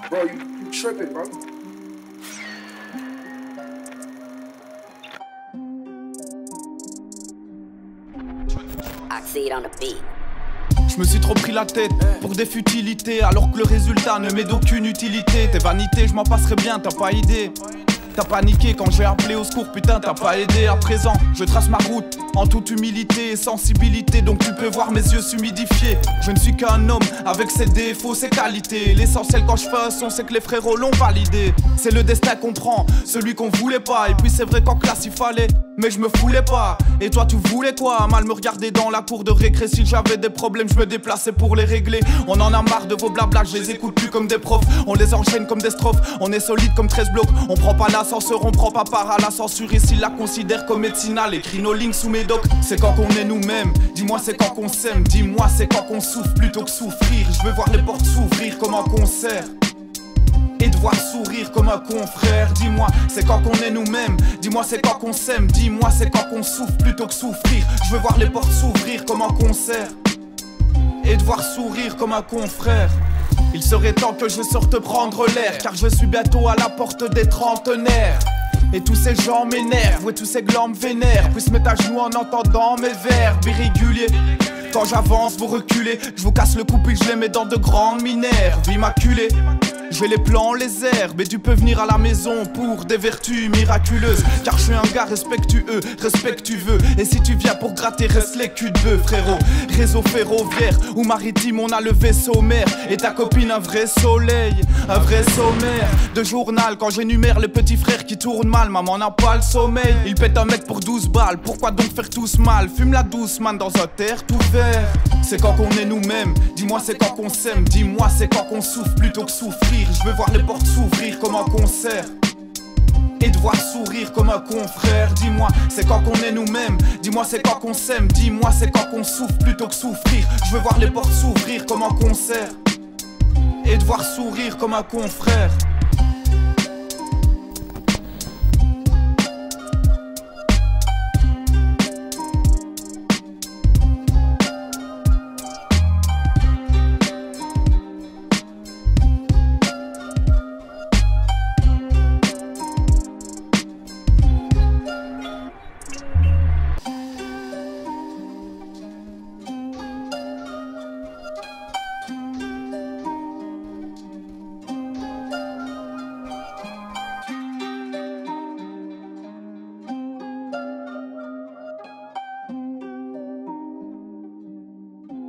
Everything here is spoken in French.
Bro, you tripping, bro. Oxide on the beat. Je me suis trop pris la tête pour des futilités, alors que le résultat ne m'est d'aucune utilité. Tes vanités, je m'en passerai bien, t'as pas idée. T'as paniqué quand j'ai appelé au secours, putain t'as pas aidé. À présent, je trace ma route en toute humilité et sensibilité, donc tu peux voir mes yeux s'humidifier. Je ne suis qu'un homme avec ses défauts, ses qualités. L'essentiel quand je fais un son, c'est que les frérots l'ont validé. C'est le destin qu'on prend, celui qu'on voulait pas. Et puis c'est vrai qu'en classe il fallait, mais je me foulais pas. Et toi tu voulais quoi? Mal me regarder dans la cour de récré. Si j'avais des problèmes, je me déplaçais pour les régler. On en a marre de vos blabla, je les écoute plus comme des profs. On les enchaîne comme des strophes, on est solide comme 13 blocs. On prend pas l'ascenseur, on prend pas part à la censure. Ici la considère comme médecinale, écrit nos lignes sous mes docs. C'est quand qu'on est nous-mêmes, dis-moi c'est quand qu'on s'aime. Dis-moi c'est quand qu'on souffre plutôt que souffrir. Je veux voir les portes s'ouvrir comme un concert et devoir sourire comme un confrère. Dis-moi c'est quand qu'on est nous-mêmes, dis-moi c'est quand qu'on s'aime. Dis-moi c'est quand qu'on souffre plutôt que souffrir. Je veux voir les portes s'ouvrir comme un concert et devoir sourire comme un confrère. Il serait temps que je sorte prendre l'air, car je suis bientôt à la porte des trentenaires. Et tous ces gens m'énervent, ouais tous ces glands me vénèrent. Puis se mettre à genoux en entendant mes verbes irréguliers. Quand j'avance vous reculez, je vous casse le cou puis je les mets dans de grandes minerves immaculées. J'ai les plans, les herbes, et tu peux venir à la maison pour des vertus miraculeuses. Car je suis un gars respectueux, respectueux. Et si tu viens pour gratter, reste les culs de bœuf, frérot. Réseau ferroviaire ou maritime, on a le vaisseau mer. Et ta copine un vrai soleil, un vrai sommaire de journal. Quand j'énumère les petits frères qui tournent mal, maman n'a pas le sommeil. Il pète un mec pour 12 balles, pourquoi donc faire tous mal? Fume la douce man dans un terre tout vert. C'est quand qu'on est nous-mêmes, dis-moi c'est quand qu'on s'aime. Dis-moi c'est quand qu'on souffre plutôt que souffrir. Je veux voir les portes s'ouvrir comme un concert et devoir sourire comme un confrère. Dis-moi c'est quand qu'on est nous-mêmes, dis-moi c'est quand qu'on s'aime. Dis-moi c'est quand qu'on souffre plutôt que souffrir. Je veux voir les portes s'ouvrir comme un concert et devoir sourire comme un confrère.